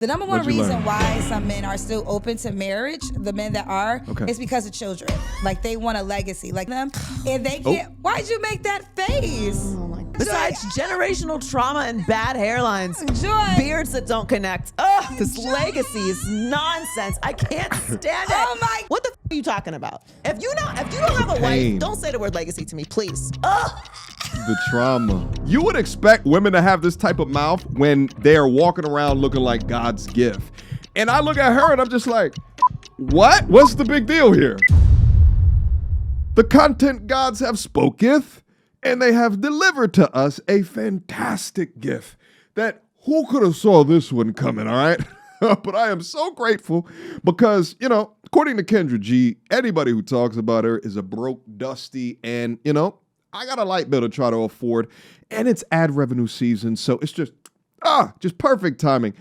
The number one reason why some men are still open to marriage, the men that are, is because of children. Like, they want a legacy like them. And they can't. Why'd you make that face? Oh my God. Besides generational trauma and bad hairlines, beards that don't connect. Ugh, this legacy is nonsense. I can't stand it. Oh my. What the are you talking about? If you don't have a wife, don't say the word legacy to me, please. Ugh. The trauma. You would expect women to have this type of mouth when they're walking around looking like God's gift. And I look at her and I'm just like, what? What's the big deal here? The content gods have spoketh, and they have delivered to us a fantastic gift that who could have saw this one coming, all right? But I am so grateful because, according to Kendra G, anybody who talks about her is a broke, dusty, and, I got a light bill to try to afford, and it's ad revenue season, so it's just perfect timing.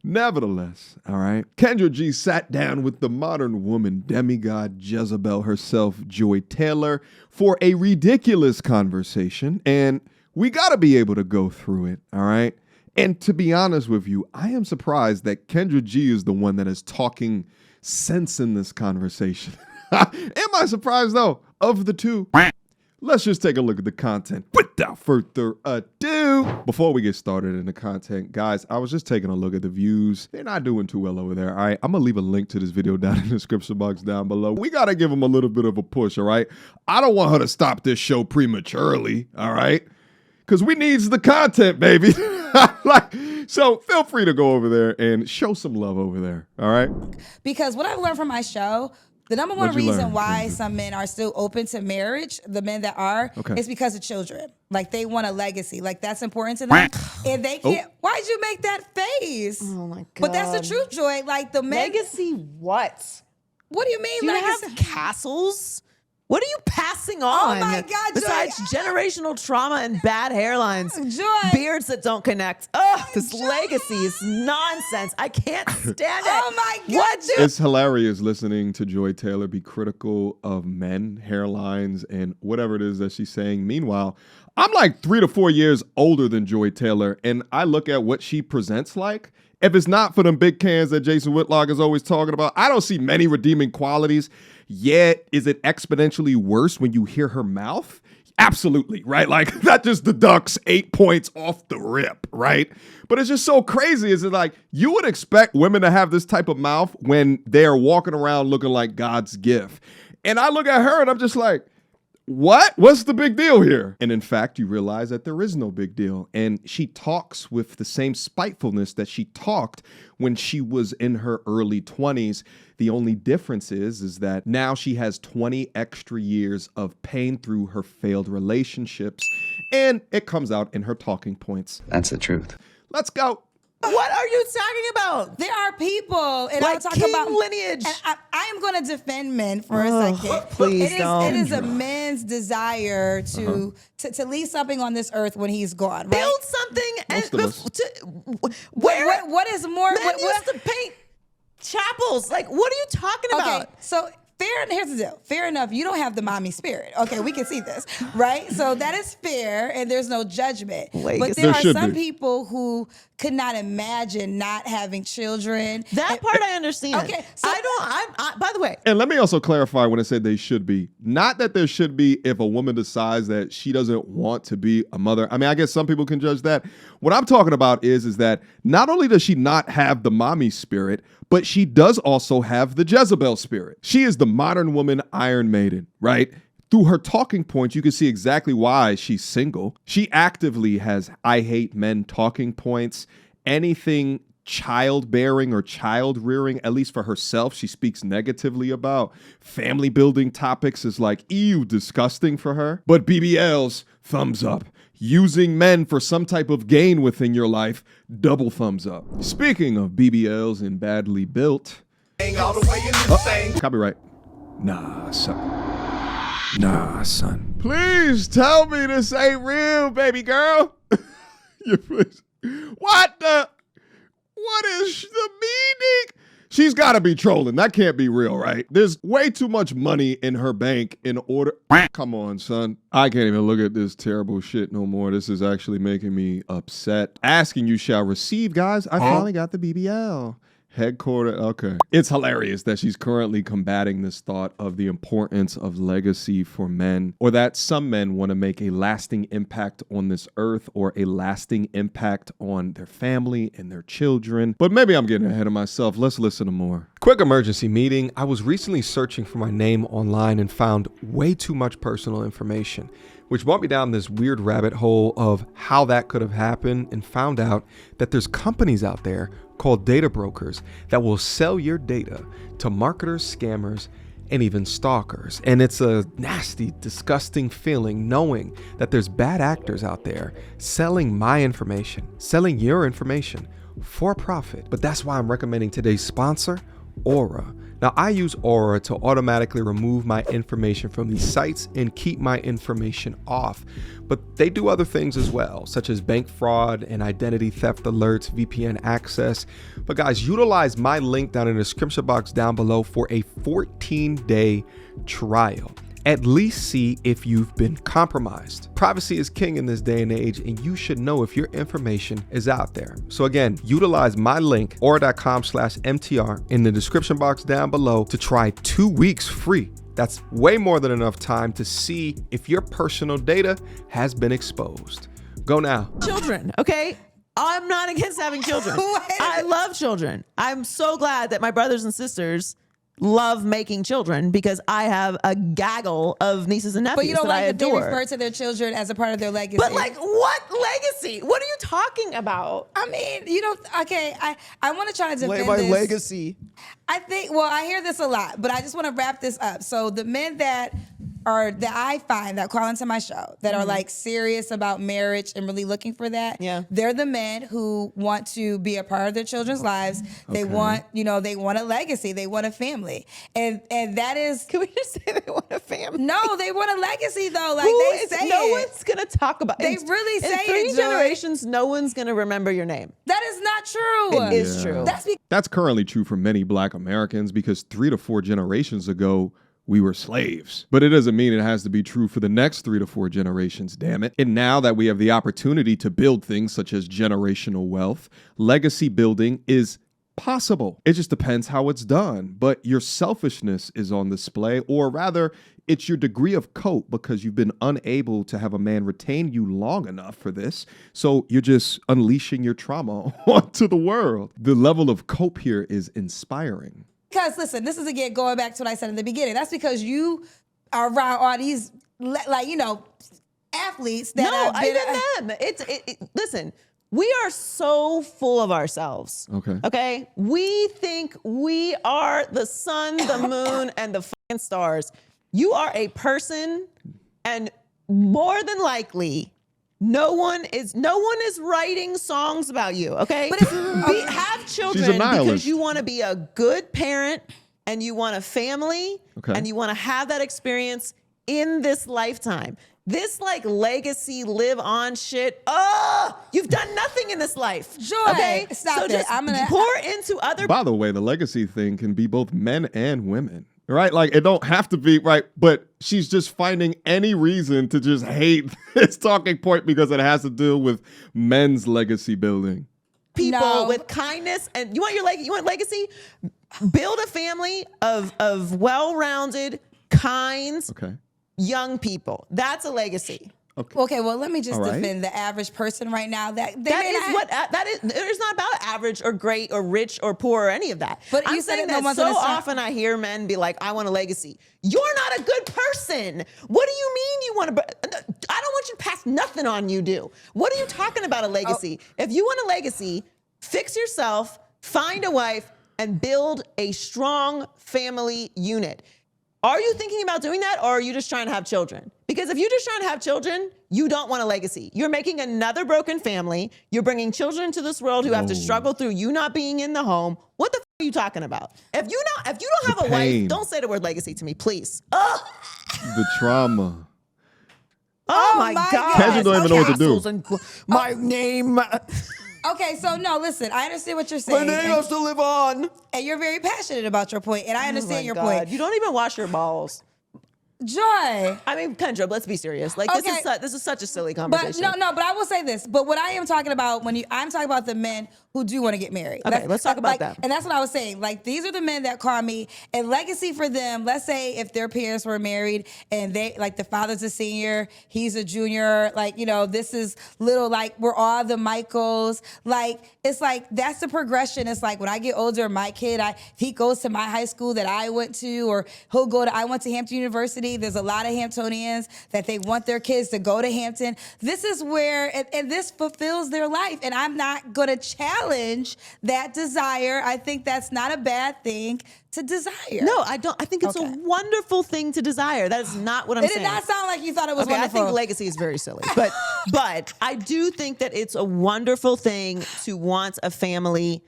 Nevertheless, all right, Kendra G sat down with the modern woman demigod Jezebel herself, Joy Taylor, for a ridiculous conversation, and we got to be able to go through it, all right? And to be honest with you, I am surprised that Kendra G is the one that is talking sense in this conversation. Am I surprised, though, of the two? Let's just take a look at the content without further ado. Before we get started in the content, guys, I was just taking a look at the views. They're not doing too well over there, all right? I'm going to leave a link to this video down in the description box down below. We got to give them a little bit of a push, all right? I don't want her to stop this show prematurely, all right? Because we needs the content, baby. So feel free to go over there and show some love over there, all right? Because what I've learned from my show, the number one reason why some men are still open to marriage, the men that are, is because of children. Like, they want a legacy. Like, that's important to them. And they can't. Why'd you make that face? Oh my God. But that's the truth, Joy. Like, the men. Legacy what? What do you mean, Do you legacy? have castles? What are you passing on? Oh my God, Joy. Besides generational trauma and bad hairlines, beards that don't connect. Ugh, this legacy is nonsense. I can't stand it. Oh my God. What? It's hilarious listening to Joy Taylor be critical of men, hairlines, and whatever it is that she's saying. Meanwhile, I'm like 3 to 4 years older than Joy Taylor, and I look at what she presents like. If it's not for them big cans that Jason Whitlock is always talking about, I don't see many redeeming qualities. Yet, is it exponentially worse when you hear her mouth? Absolutely, right? Like, that just deducts 8 points off the rip, right? But it's just so crazy. Is it like, you would expect women to have this type of mouth when they're walking around looking like God's gift. And I look at her and I'm just like, what? What's the big deal here? And in fact, you realize that there is no big deal. And she talks with the same spitefulness that she talked when she was in her early 20s. The only difference is that now she has 20 extra years of pain through her failed relationships. And it comes out in her talking points. That's the truth. Let's go. What are you talking about? There are people, and like I'll talk king about lineage. And I am going to defend men for a second. Please don't. It is a man's desire to leave something on this earth when he's gone. Right? Build something. Most of us. What is more? Men used to paint chapels. Like, what are you talking about? Okay, so here's the deal. Fair enough. You don't have the mommy spirit. Okay, we can see this, right? So that is fair, and there's no judgment. But there are some people who could not imagine not having children. That part I understand. Okay, so I by the way. And let me also clarify when I said they should be. Not that there should be if a woman decides that she doesn't want to be a mother. I mean, I guess some people can judge that. What I'm talking about is that not only does she not have the mommy spirit, but she does also have the Jezebel spirit. She is the modern woman Iron Maiden, right? Through her talking points, you can see exactly why she's single. She actively has I hate men talking points. Anything childbearing or child rearing, at least for herself, she speaks negatively about. Family building topics is like, ew, disgusting for her. But BBLs, thumbs up. Using men for some type of gain within your life, double thumbs up. Speaking of BBLs and badly built. Copyright. Nah, son. Please tell me this ain't real, baby girl. What is the meaning? She's She's got to be trolling. That can't be real, right? There's way too much money in her bank in order. Come on, son. I can't even look at this terrible shit no more. This is actually making me upset. Asking you shall receive, guys. I finally got the BBL. Headquarter, okay. It's hilarious that she's currently combating this thought of the importance of legacy for men, or that some men want to make a lasting impact on this earth or a lasting impact on their family and their children. But maybe I'm getting ahead of myself. Let's listen to more. Quick emergency meeting. I was recently searching for my name online and found way too much personal information, which brought me down this weird rabbit hole of how that could have happened, and found out that there's companies out there called data brokers that will sell your data to marketers, scammers, and even stalkers. And it's a nasty, disgusting feeling knowing that there's bad actors out there selling my information, selling your information for profit. But that's why I'm recommending today's sponsor, Aura. Now, I use Aura to automatically remove my information from these sites and keep my information off. But they do other things as well, such as bank fraud and identity theft alerts, VPN access. But guys, utilize my link down in the description box down below for a 14-day trial. At least see if you've been compromised. Privacy is king in this day and age, and you should know if your information is out there. So again, utilize my link, aura.com/MTR, in the description box down below to try 2 weeks free. That's way more than enough time to see if your personal data has been exposed. Go now. Children, okay? I'm not against having children. I love children. I'm so glad that my brothers and sisters love making children, because I have a gaggle of nieces and nephews but you don't that I like that adore. they refer to their children as a part of their legacy. But like, what legacy? What are you talking about? I mean, you don't. Okay, I want to try to defend my this. legacy. I think. Well, I hear this a lot, but I just want to wrap this up. So the men that I find that call into my show that are like serious about marriage and really looking for that. Yeah, they're the men who want to be a part of their children's lives. They want, they want a legacy. They want a family, and that is. Can we just say they want a family? No, they want a legacy though. Like they say, no one's gonna talk about. They really say in 3 it, Joy. generations, no one's gonna remember your name. That is not true. It is true. That's currently true for many Black Americans, because 3 to 4 generations ago, we were slaves. But it doesn't mean it has to be true for the next 3 to 4 generations, damn it. And now that we have the opportunity to build things such as generational wealth, legacy building is possible. It just depends how it's done. But your selfishness is on display, or rather, it's your degree of cope, because you've been unable to have a man retain you long enough for this. So you're just unleashing your trauma onto the world. The level of cope here is inspiring. Because listen, this is again going back to what I said in the beginning. That's because you are around all these, athletes that have been. Listen, we are so full of ourselves. Okay. We think we are the sun, the moon, and the fucking stars. You are a person, and more than likely, no one is writing songs about you, okay? But have children because you want to be a good parent, and you want a family, and you want to have that experience in this lifetime. This like legacy live on shit. Oh, you've done nothing in this life. Joy, okay? stop so it. Just I'm gonna pour into other. By the way, the legacy thing can be both men and women. Right? Like, it don't have to be, right? But she's just finding any reason to just hate this talking point because it has to do with men's legacy building. People with kindness, and you want legacy? Build a family of well-rounded, kind, young people. That's a legacy. Okay, well, let me just defend the average person right now. That is. It's not about average or great or rich or poor or any of that. But I'm saying that so often I hear men be like, "I want a legacy." You're not a good person. What do you mean you want to? I don't want you to pass nothing on you. Do what are you talking about a legacy? If you want a legacy, fix yourself, find a wife, and build a strong family unit. Are you thinking about doing that, or are you just trying to have children? Because if you're just trying to have children, you don't want a legacy. You're making another broken family. You're bringing children into this world who have to struggle through you not being in the home. What the f are you talking about? If you don't have a wife, don't say the word legacy to me, please. Ugh. The trauma. Oh my God. Kendra don't even know what to do. My name. Okay, so no, listen, I understand what you're saying. My name has to live on. And you're very passionate about your point, and I understand your point. You don't even wash your balls. Joy. I mean, Kendra, let's be serious. Like, this is such a silly conversation. But I will say this. But what I am talking about I'm talking about the men who do want to get married. Okay, let's talk about that. And that's what I was saying. Like, these are the men that call me. And legacy for them, let's say if their parents were married and they, like, the father's a senior, he's a junior, like, you know, this is little, like, we're all the Michaels. Like, it's like, that's the progression. It's like, when I get older, my kid, he goes to my high school that I went to, or I went to Hampton University. There's a lot of Hamptonians that they want their kids to go to Hampton. This is where, and this fulfills their life. And I'm not going to challenge that desire. I think that's not a bad thing to desire. No, I don't. I think it's a wonderful thing to desire. That is not what I'm saying. It did not sound like you thought it was wonderful. I think legacy is very silly. But I do think that it's a wonderful thing to want a family,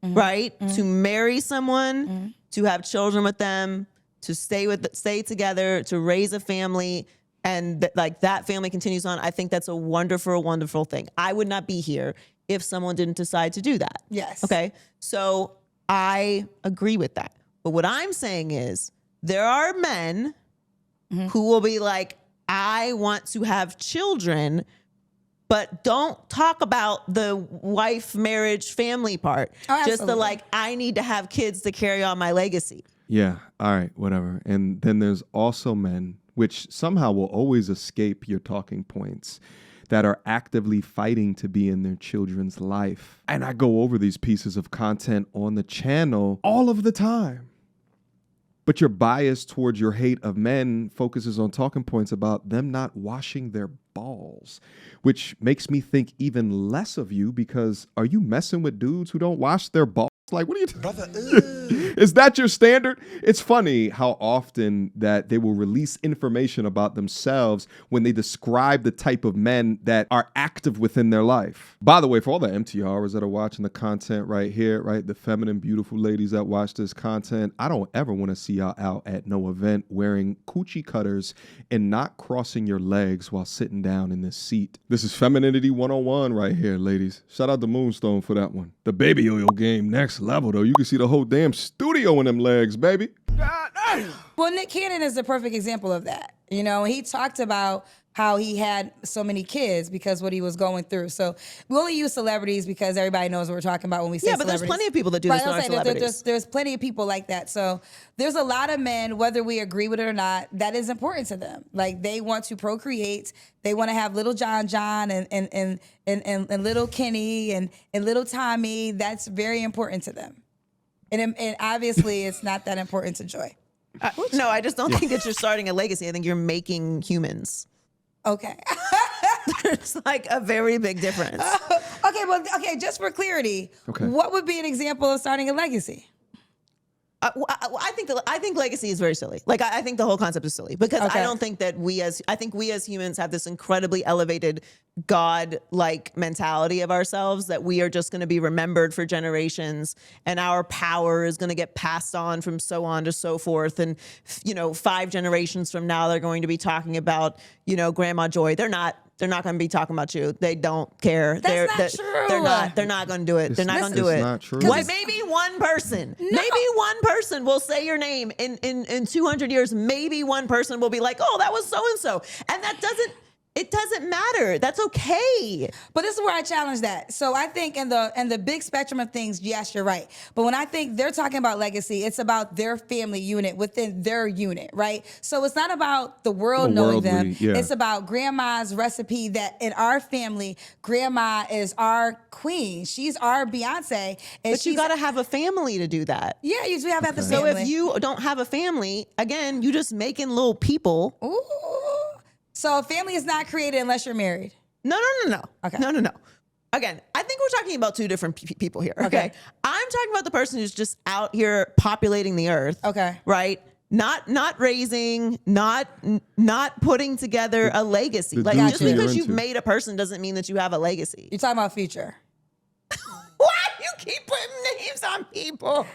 right? Mm-hmm. To marry someone, to have children with them, to stay together, to raise a family, and that family continues on. I think that's a wonderful, wonderful thing. I would not be here if someone didn't decide to do that. Yes. Okay. So I agree with that. But what I'm saying is there are men who will be like, I want to have children, but don't talk about the wife, marriage, family part. Oh, just the I need to have kids to carry on my legacy. Yeah. All right. Whatever. And then there's also men, which somehow will always escape your talking points, that are actively fighting to be in their children's life. And I go over these pieces of content on the channel all of the time. But your bias towards your hate of men focuses on talking points about them not washing their balls, which makes me think even less of you, because are you messing with dudes who don't wash their balls? Like, what are you Brother, Is that your standard? It's funny how often that they will release information about themselves when they describe the type of men that are active within their life. By the way, for all the MTRs that are watching the content right here, right, the feminine, beautiful ladies that watch this content, I don't ever want to see y'all out at no event wearing coochie cutters and not crossing your legs while sitting down in this seat. This is Femininity 101 right here, ladies. Shout out to Moonstone for that one. The baby oil game next level, though. You can see the whole damn studio in them legs, baby. Well, Nick Cannon is the perfect example of that. You know, he talked about how he had so many kids because what he was going through. So we only use celebrities because everybody knows what we're talking about when we say celebrities. Yeah, but there's plenty of people that do this on celebrities. There's plenty of people like that. So there's a lot of men, whether we agree with it or not, that is important to them. Like, they want to procreate. They want to have little John and little Kenny and little Tommy. That's very important to them. And obviously it's not that important to Joy. No, I just don't think that you're starting a legacy. I think you're making humans. Okay. There's like a very big difference. Okay, just for clarity, what would be an example of starting a legacy? I think legacy is very silly. Like, I think the whole concept is silly because I don't think that I think we as humans have this incredibly elevated God-like mentality of ourselves that we are just going to be remembered for generations, and our power is going to get passed on from so on to so forth. And, 5 generations from now, they're going to be talking about, Grandma Joy. They're not going to be talking about you. They don't care. That's not true. They're not going to do it. They're not going to do it. Not true. Maybe one person. No. Maybe one person will say your name in 200 years. Maybe one person will be like, "Oh, that was so and so," and it doesn't matter. That's okay. But this is where I challenge that. So I think in the big spectrum of things, yes, you're right. But when I think they're talking about legacy, it's about their family unit within their unit, right? So it's not about the world knowing them. Yeah. It's about grandma's recipe that in our family, grandma is our queen. She's our Beyonce. But you got to have a family to do that. Yeah, you do have to have the family. So if you don't have a family, again, you just making little people. Ooh. So a family is not created unless you're married. No. Okay. No. Again, I think we're talking about 2 different people here. Okay. I'm talking about the person who's just out here populating the earth. Okay. Right? Not raising, not putting together a legacy. Like, just because you've made a person doesn't mean that you have a legacy. You're talking about future. Why do you keep putting names on people?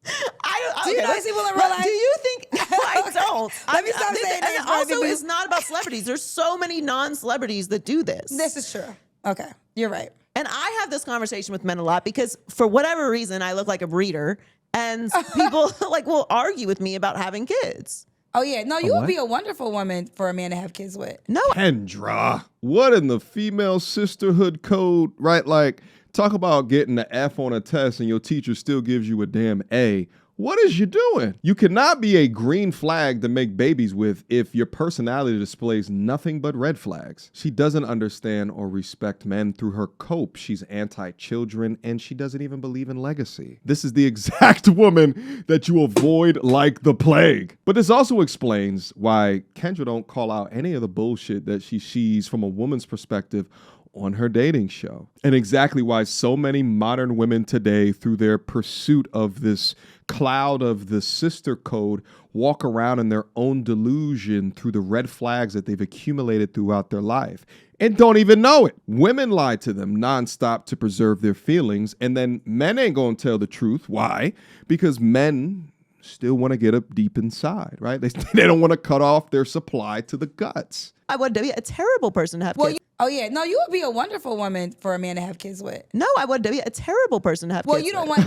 Do you know people in real life? Do you think? I don't. Let me stop saying that. And also, it's not about celebrities. There's so many non-celebrities that do this. This is true. Okay, you're right. And I have this conversation with men a lot because for whatever reason, I look like a breeder, and people like will argue with me about having kids. Oh yeah, no, you would be a wonderful woman for a man to have kids with. No, Kendra, what in the female sisterhood code, right? Like, talk about getting the F on a test and your teacher still gives you a damn A. What is you doing? You cannot be a green flag to make babies with if your personality displays nothing but red flags. She doesn't understand or respect men through her cope. She's anti-children and she doesn't even believe in legacy. This is the exact woman that you avoid like the plague. But this also explains why Kendra don't call out any of the bullshit that she sees from a woman's perspective on her dating show. And exactly why so many modern women today, through their pursuit of this cloud of the sister code, walk around in their own delusion through the red flags that they've accumulated throughout their life and don't even know it. Women lie to them nonstop to preserve their feelings, and then men ain't gonna tell the truth. Why? Because men still want to get up deep inside, right? They don't want to cut off their supply to the guts. I would be a terrible person to have kids. Oh yeah, no, you would be a wonderful woman for a man to have kids with. No, I would be a terrible person to have kids with. Well, you don't want.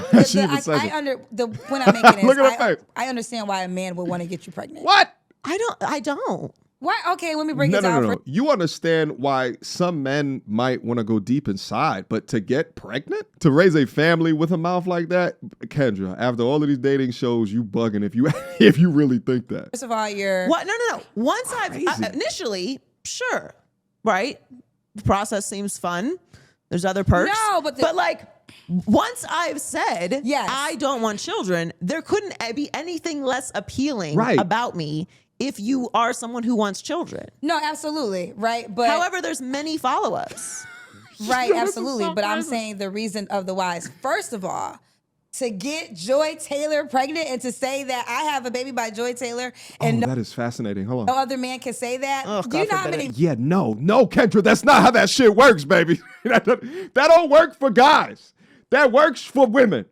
When I'm making this, I understand why a man would want to get you pregnant. What? I don't. Why? Okay, let me break this down. No. You understand why some men might want to go deep inside, but to get pregnant, to raise a family with a mouth like that, Kendra, after all of these dating shows, you bugging if you really think that. First of all, you're what? No. Once initially, sure, right. The process seems fun. There's other perks. No, but like once I've said yes, I don't want children, there couldn't be anything less appealing about me if you are someone who wants children. No, absolutely, right? But however, there's many follow-ups. Right, absolutely. But I'm saying the reason of the whys. First of all, to get Joy Taylor pregnant and to say that I have a baby by Joy Taylor and that is fascinating. Hold on. No other man can say that. Oh, do you know how many? Yeah, no, Kendra, that's not how that shit works, baby. that don't work for guys. That works for women.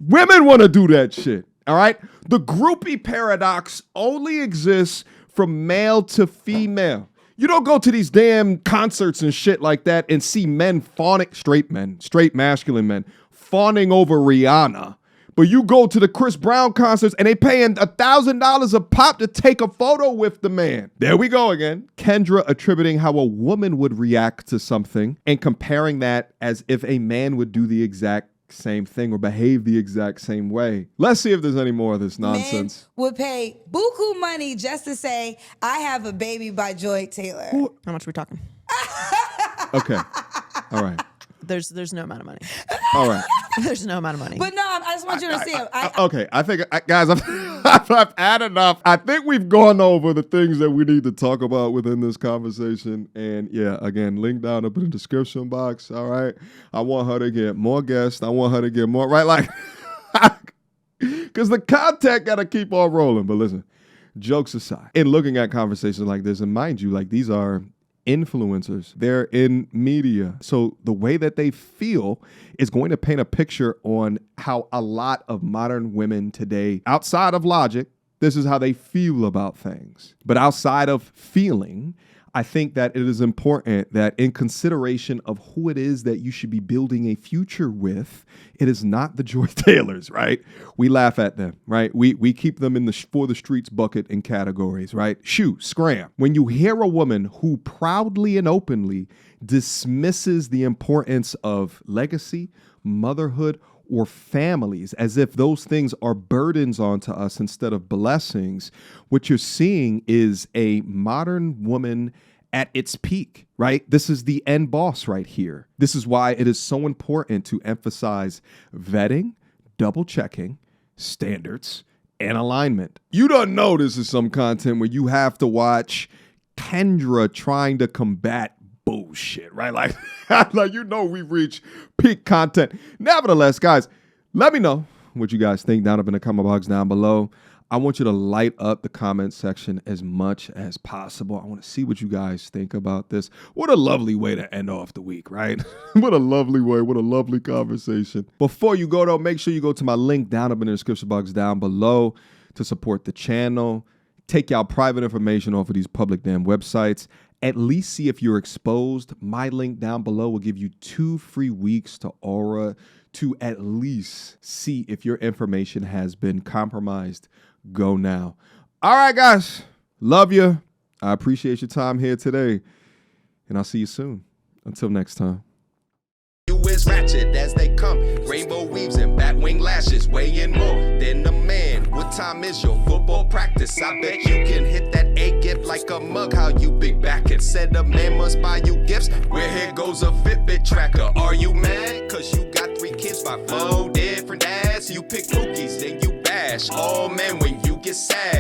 Women want to do that shit. All right? The groupie paradox only exists from male to female. You don't go to these damn concerts and shit like that and see men fawning, straight masculine men, fawning over Rihanna. But you go to the Chris Brown concerts and they paying $1,000 a pop to take a photo with the man. There we go again. Kendra attributing how a woman would react to something and comparing that as if a man would do the exact same thing or behave the exact same way. Let's see if there's any more of this nonsense. Men would pay buku money just to say, I have a baby by Joy Taylor. How much are we talking? Okay. All right. There's no amount of money. All right. There's no amount of money. But no, I just want you to see it. Okay. I think, guys, I've had enough. I think we've gone over the things that we need to talk about within this conversation. And yeah, again, link down up in the description box. All right. I want her to get more guests. I want her to get more, right? Like, because the content got to keep on rolling. But listen, jokes aside, in looking at conversations like this, and mind you, like these are influencers. They're in media. So the way that they feel is going to paint a picture on how a lot of modern women today, outside of logic, this is how they feel about things. But outside of feeling, I think that it is important that in consideration of who it is that you should be building a future with, it is not the Joy Taylors, right? We laugh at them, right? We keep them in the for the streets bucket in categories, right? Shoot, scram. When you hear a woman who proudly and openly dismisses the importance of legacy, motherhood, or families as if those things are burdens onto us instead of blessings, what you're seeing is a modern woman at its peak, right? This is the end boss right here. This is why it is so important to emphasize vetting, double checking, standards, and alignment. You don't know this is some content where you have to watch Kendra trying to combat bullshit, right? Like, we've reached peak content. Nevertheless, guys, let me know what you guys think down up in the comment box down below. I want you to light up the comment section as much as possible. I want to see what you guys think about this. What a lovely way to end off the week, right? What a lovely way. What a lovely conversation. Before you go, though, make sure you go to my link down up in the description box down below to support the channel. take y'all private information off of these public damn websites. At least see if you're exposed. My link down below will give you 2 free weeks to Aura to at least see if your information has been compromised. Go now. All right, guys. Love you. I appreciate your time here today. And I'll see you soon. Until next time. You is ratchet as they come. Rainbow weaves and batwing lashes. Weighing more than a man. What time is your football practice? I bet you can hit that A gift like a mug. How you big back it. Said a man must buy you gifts. Where here goes a Fitbit tracker. Are you mad? Cause you got 3 kids by 4 different dads. You pick cookies, then you bash. Oh man, when you get sad.